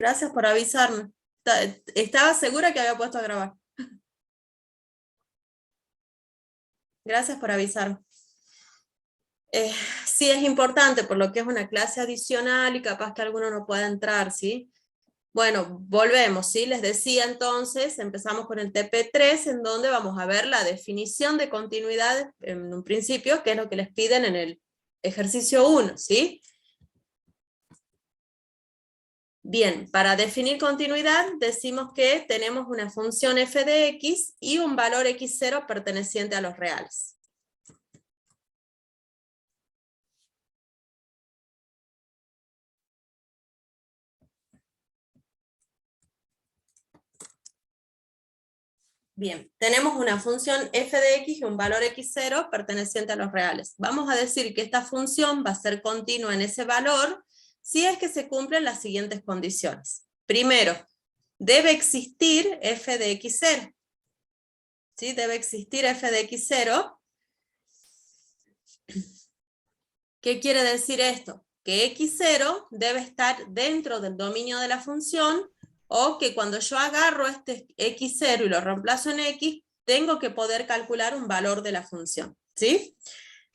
Gracias por avisarme. Estaba segura que había puesto a grabar. Gracias por avisarme. Sí es importante, por lo que es una clase adicional y capaz que alguno no pueda entrar, ¿sí? Bueno, volvemos, ¿sí? Les decía entonces, empezamos con el TP3, en donde vamos a ver la definición de continuidad en un principio, que es lo que les piden en el ejercicio 1, ¿sí? Bien, para definir continuidad decimos que tenemos una función f de x y un valor x0 perteneciente a los reales. Bien, tenemos una función f de x y un valor x0 perteneciente a los reales. Vamos a decir que esta función va a ser continua en ese valor si es que se cumplen las siguientes condiciones. Primero, debe existir f de x0. ¿Sí? Debe existir f de x0. ¿Qué quiere decir esto? Que x0 debe estar dentro del dominio de la función, o que cuando yo agarro este x0 y lo reemplazo en x, tengo que poder calcular un valor de la función, ¿sí?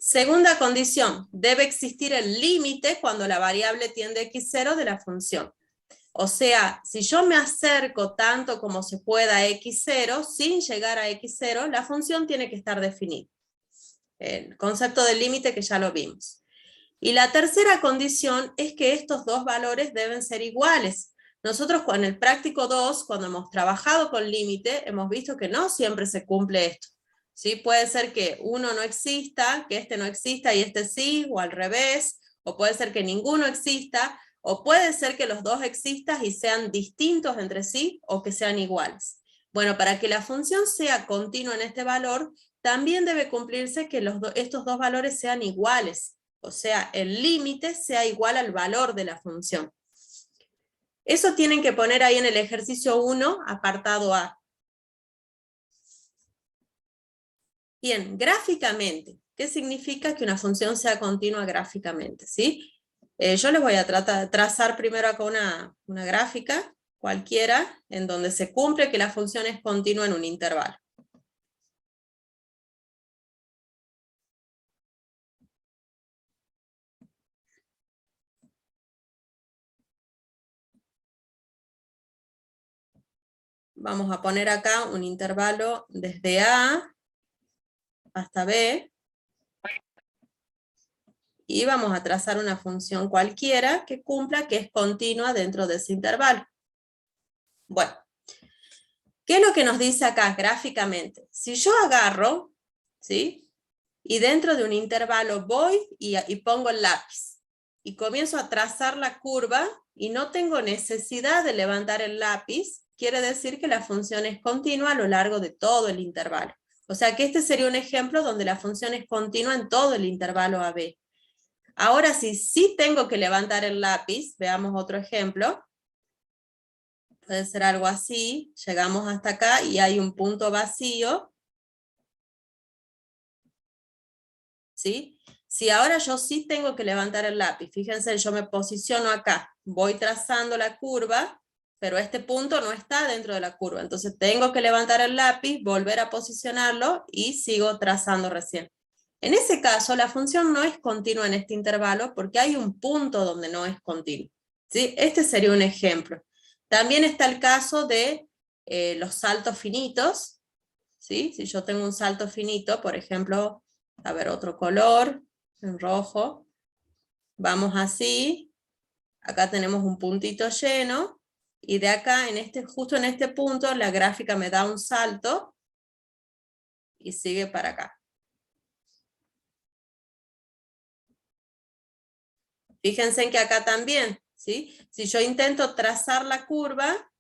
Segunda condición, debe existir el límite cuando la variable tiende a x0 de la función. O sea, si yo me acerco tanto como se pueda a x0, sin llegar a x0, la función tiene que estar definida. El concepto del límite que ya lo vimos. Y la tercera condición es que estos dos valores deben ser iguales. Nosotros en el práctico 2, cuando hemos trabajado con límite, hemos visto que no siempre se cumple esto. ¿Sí? Puede ser que uno no exista, que este no exista y este sí, o al revés, o puede ser que ninguno exista, o puede ser que los dos existan y sean distintos entre sí, o que sean iguales. Bueno, para que la función sea continua en este valor, también debe cumplirse que estos dos valores sean iguales. O sea, el límite sea igual al valor de la función. Eso tienen que poner ahí en el ejercicio 1, apartado A. Bien, gráficamente. ¿Qué significa que una función sea continua gráficamente? ¿Sí? Yo les voy a trazar primero acá una gráfica, cualquiera, en donde se cumple que la función es continua en un intervalo. Vamos a poner acá un intervalo desde A hasta B, y vamos a trazar una función cualquiera que cumpla que es continua dentro de ese intervalo. Bueno, ¿qué es lo que nos dice acá gráficamente? Si yo agarro, ¿sí? Y dentro de un intervalo voy y pongo el lápiz, y comienzo a trazar la curva, y no tengo necesidad de levantar el lápiz, quiere decir que la función es continua a lo largo de todo el intervalo. O sea que este sería un ejemplo donde la función es continua en todo el intervalo AB. Ahora sí tengo que levantar el lápiz, veamos otro ejemplo. Puede ser algo así, llegamos hasta acá y hay un punto vacío. ¿Sí? Si ahora yo sí tengo que levantar el lápiz, fíjense, yo me posiciono acá, voy trazando la curva, pero este punto no está dentro de la curva, entonces tengo que levantar el lápiz, volver a posicionarlo y sigo trazando recién. En ese caso, la función no es continua en este intervalo porque hay un punto donde no es continua. ¿Sí? Este sería un ejemplo. También está el caso de los saltos finitos. ¿Sí? Si yo tengo un salto finito, por ejemplo, a ver, otro color, en rojo, vamos así, acá tenemos un puntito lleno, y de acá, justo en este punto, la gráfica me da un salto, y sigue para acá. Fíjense en que acá también, ¿sí? Si yo intento trazar la curva,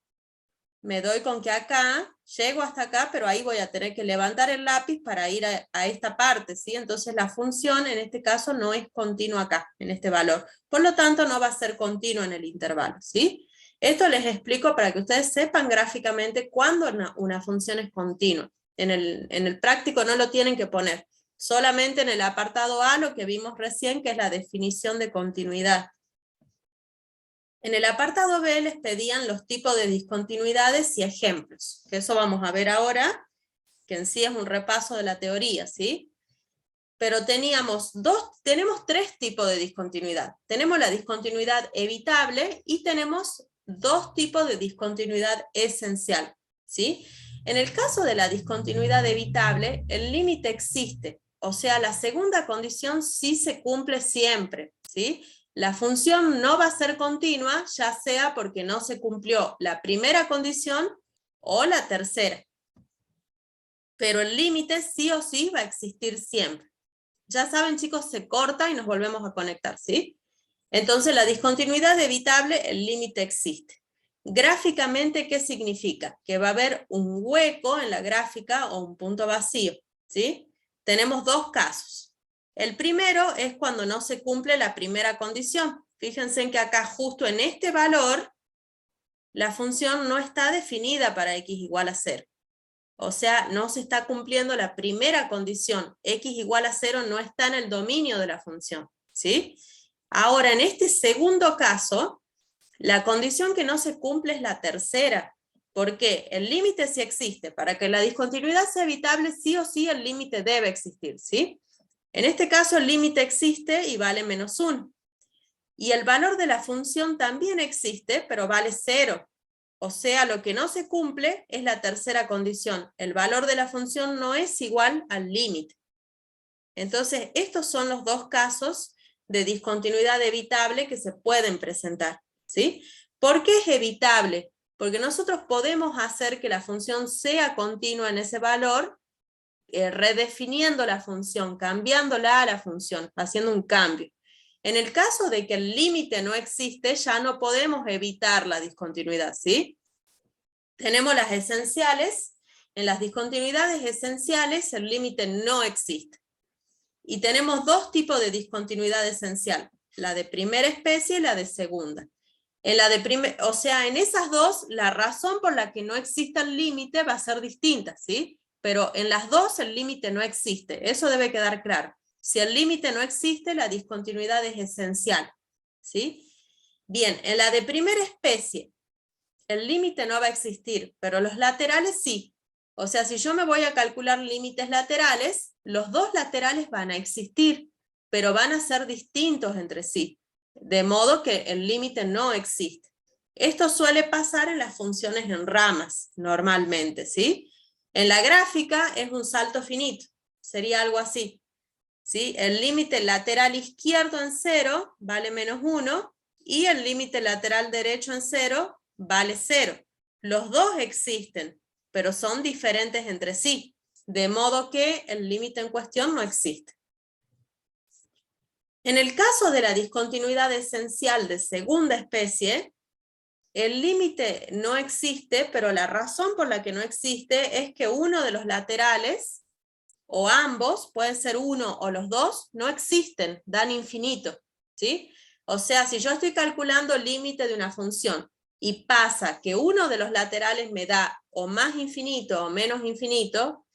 me doy con que acá, llego hasta acá, pero ahí voy a tener que levantar el lápiz para ir a esta parte, ¿sí? Entonces la función en este caso no es continua acá, en este valor. Por lo tanto no va a ser continua en el intervalo, ¿sí? Esto les explico para que ustedes sepan gráficamente cuándo una función es continua. En el práctico no lo tienen que poner. Solamente en el apartado A lo que vimos recién, que es la definición de continuidad. En el apartado B les pedían los tipos de discontinuidades y ejemplos, que eso vamos a ver ahora, que en sí es un repaso de la teoría, ¿sí? Pero tenemos tres tipos de discontinuidad. Tenemos la discontinuidad evitable y tenemos dos tipos de discontinuidad esencial, ¿sí? En el caso de la discontinuidad evitable, el límite existe, o sea, la segunda condición sí se cumple siempre, ¿sí? La función no va a ser continua, ya sea porque no se cumplió la primera condición o la tercera. Pero el límite sí o sí va a existir siempre. Ya saben, chicos, se corta y nos volvemos a conectar, ¿sí? Entonces, la discontinuidad evitable, el límite existe. Gráficamente, ¿qué significa? Que va a haber un hueco en la gráfica o un punto vacío, ¿sí? Tenemos dos casos. El primero es cuando no se cumple la primera condición. Fíjense en que acá, justo en este valor, la función no está definida para x igual a 0. O sea, no se está cumpliendo la primera condición. X igual a 0 no está en el dominio de la función, ¿sí? Ahora, en este segundo caso, la condición que no se cumple es la tercera. ¿Por qué? El límite sí existe. Para que la discontinuidad sea evitable, sí o sí el límite debe existir, ¿sí? En este caso, el límite existe y vale menos 1. Y el valor de la función también existe, pero vale 0. O sea, lo que no se cumple es la tercera condición. El valor de la función no es igual al límite. Entonces, estos son los dos casos de discontinuidad evitable que se pueden presentar, ¿sí? ¿Por qué es evitable? Porque nosotros podemos hacer que la función sea continua en ese valor, redefiniendo la función, cambiándola a la función, haciendo un cambio. En el caso de que el límite no existe, ya no podemos evitar la discontinuidad, ¿sí? Tenemos las esenciales. En las discontinuidades esenciales el límite no existe. Y tenemos dos tipos de discontinuidad esencial, la de primera especie y la de segunda. En la de o sea, en esas dos, la razón por la que no exista el límite va a ser distinta, ¿sí? Pero en las dos el límite no existe, eso debe quedar claro. Si el límite no existe, la discontinuidad es esencial, ¿sí? Bien, en la de primera especie, el límite no va a existir, pero los laterales sí. O sea, si yo me voy a calcular límites laterales, los dos laterales van a existir, pero van a ser distintos entre sí, de modo que el límite no existe. Esto suele pasar en las funciones en ramas, normalmente, ¿sí? En la gráfica es un salto finito, sería algo así, ¿sí? El límite lateral izquierdo en 0 vale menos 1, y el límite lateral derecho en 0 vale 0. Los dos existen, pero son diferentes entre sí, de modo que el límite en cuestión no existe. En el caso de la discontinuidad esencial de segunda especie, el límite no existe, pero la razón por la que no existe es que uno de los laterales, o ambos, pueden ser uno o los dos, no existen, dan infinito, ¿sí? O sea, si yo estoy calculando el límite de una función y pasa que uno de los laterales me da o más infinito o menos infinito,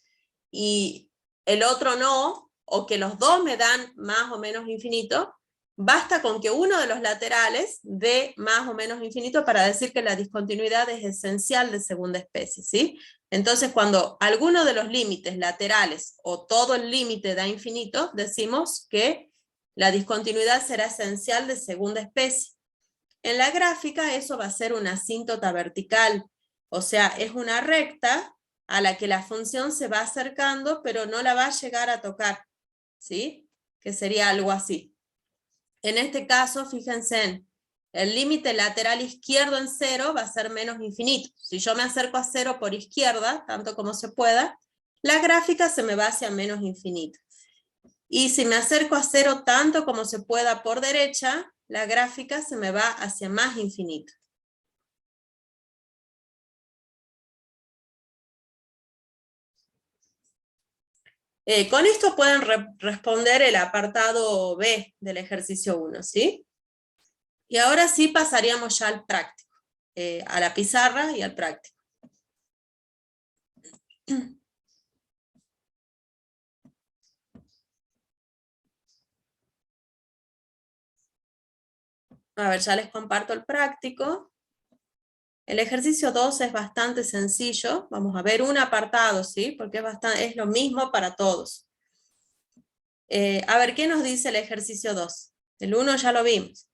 y el otro no, o que los dos me dan más o menos infinito, basta con que uno de los laterales dé más o menos infinito para decir que la discontinuidad es esencial de segunda especie, ¿sí? Entonces, cuando alguno de los límites laterales o todo el límite da infinito, decimos que la discontinuidad será esencial de segunda especie. En la gráfica eso va a ser una asíntota vertical, o sea, es una recta a la que la función se va acercando, pero no la va a llegar a tocar, ¿sí? Que sería algo así. En este caso, fíjense en el límite lateral izquierdo en 0 va a ser menos infinito. Si yo me acerco a 0 por izquierda, tanto como se pueda, la gráfica se me va hacia menos infinito. Y si me acerco a 0 tanto como se pueda por derecha, la gráfica se me va hacia más infinito. Con esto pueden responder el apartado B del ejercicio 1, ¿sí? Y ahora sí pasaríamos ya al práctico, a la pizarra y al práctico. A ver, ya les comparto el práctico. El ejercicio 2 es bastante sencillo. Vamos a ver un apartado, ¿sí? Porque es lo mismo para todos. A ver, ¿qué nos dice el ejercicio 2? El 1 ya lo vimos.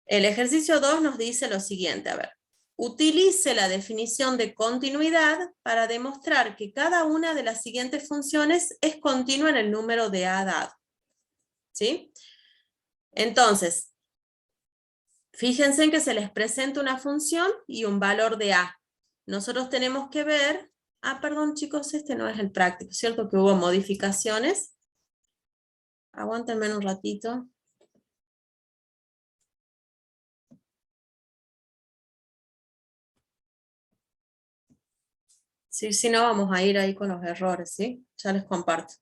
El ejercicio 2 nos dice lo siguiente, a ver. Utilice la definición de continuidad para demostrar que cada una de las siguientes funciones es continua en el número de A dado. ¿Sí? Entonces, fíjense en que se les presenta una función y un valor de A. Nosotros tenemos que ver... Ah, perdón chicos, este no es el práctico, ¿cierto? Que hubo modificaciones. Aguántenme un ratito. Sí, si no vamos a ir ahí con los errores, ¿sí? Ya les comparto.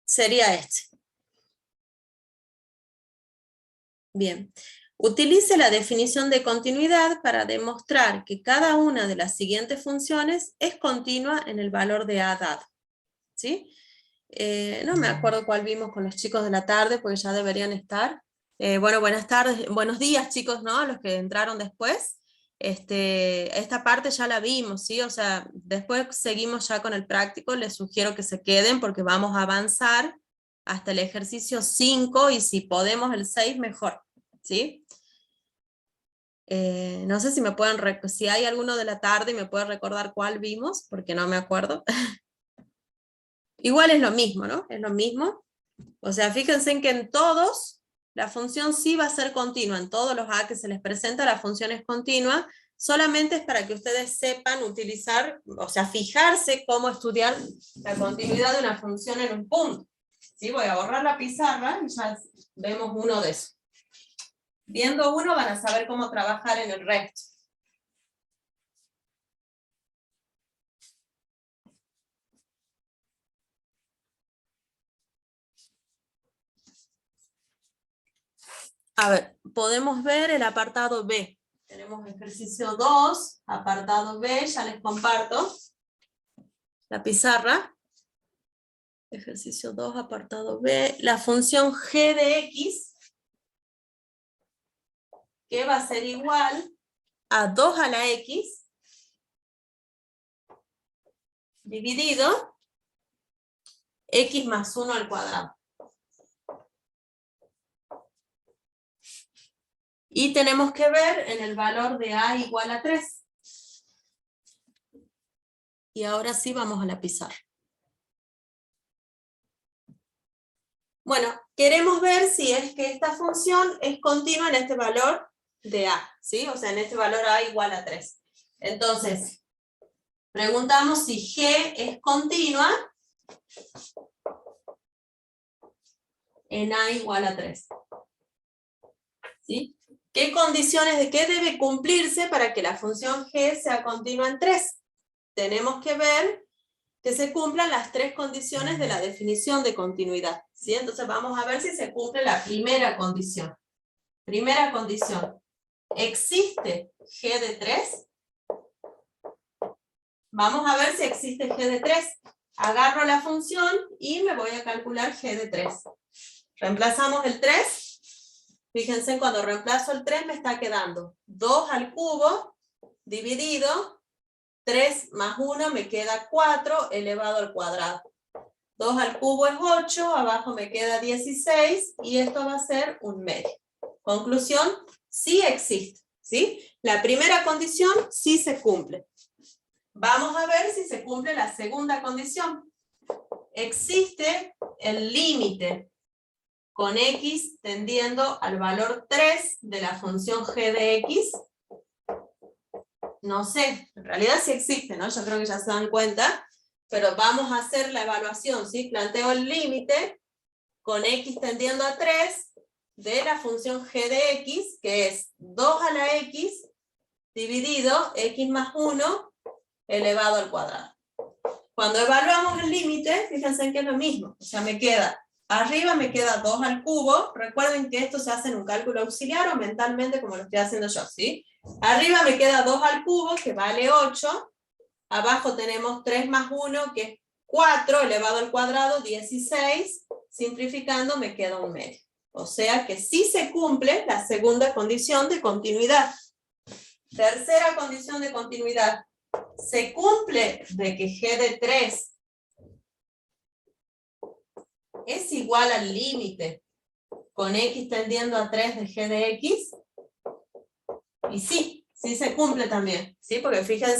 Sería este. Bien. Utilice la definición de continuidad para demostrar que cada una de las siguientes funciones es continua en el valor de A dado. ¿Sí? No me acuerdo cuál vimos con los chicos de la tarde, porque ya deberían estar. Bueno, buenas tardes, buenos días chicos, ¿no? Los que entraron después. Esta parte ya la vimos, ¿sí? O sea, después seguimos ya con el práctico, les sugiero que se queden porque vamos a avanzar hasta el ejercicio 5 y si podemos el 6 mejor, ¿sí? No sé si me pueden, si hay alguno de la tarde y me puede recordar cuál vimos, porque no me acuerdo. Igual es lo mismo, ¿no? Es lo mismo. O sea, fíjense en que en todos la función sí va a ser continua, en todos los A que se les presenta la función es continua, solamente es para que ustedes sepan utilizar, o sea, fijarse cómo estudiar la continuidad de una función en un punto. ¿Sí? Voy a borrar la pizarra y ya vemos uno de esos. Viendo uno van a saber cómo trabajar en el resto. A ver, podemos ver el apartado B. Tenemos ejercicio 2, apartado B, ya les comparto la pizarra. Ejercicio 2, apartado B. La función g de x, que va a ser igual a 2 a la x, dividido x más 1 al cuadrado. Y tenemos que ver en el valor de a igual a 3. Y ahora sí vamos a la pizarra. Bueno, queremos ver si es que esta función es continua en este valor de a, ¿sí? O sea, en este valor a igual a 3. Entonces, preguntamos si g es continua en a igual a 3. ¿Sí? ¿Qué condiciones de qué debe cumplirse para que la función g sea continua en 3? Tenemos que ver que se cumplan las 3 condiciones de la definición de continuidad. ¿Sí? Entonces vamos a ver si se cumple la primera condición. Primera condición. ¿Existe g de 3? Vamos a ver si existe g de 3. Agarro la función y me voy a calcular g de 3. Reemplazamos el 3. Fíjense, cuando reemplazo el 3 me está quedando 2 al cubo dividido 3 más 1 me queda 4 elevado al cuadrado. 2 al cubo es 8, abajo me queda 16 y esto va a ser un medio. Conclusión, sí existe, ¿sí? La primera condición sí se cumple. Vamos a ver si se cumple la segunda condición. Existe el límite con x tendiendo al valor 3 de la función g de x. No sé, en realidad sí existe, ¿no? Yo creo que ya se dan cuenta, pero vamos a hacer la evaluación, ¿sí? Planteo el límite con x tendiendo a 3 de la función g de x, que es 2 a la x dividido x más 1 elevado al cuadrado. Cuando evaluamos el límite, fíjense que es lo mismo, o sea, me queda, arriba me queda 2 al cubo, recuerden que esto se hace en un cálculo auxiliar o mentalmente como lo estoy haciendo yo, ¿sí? Arriba me queda 2 al cubo, que vale 8. Abajo tenemos 3 más 1, que es 4 elevado al cuadrado, 16. Simplificando me queda un medio. O sea que sí se cumple la segunda condición de continuidad. Tercera condición de continuidad. Se cumple de que g de 3 es igual al límite con x tendiendo a 3 de g de x. Y sí, sí se cumple también. ¿Sí? Porque fíjense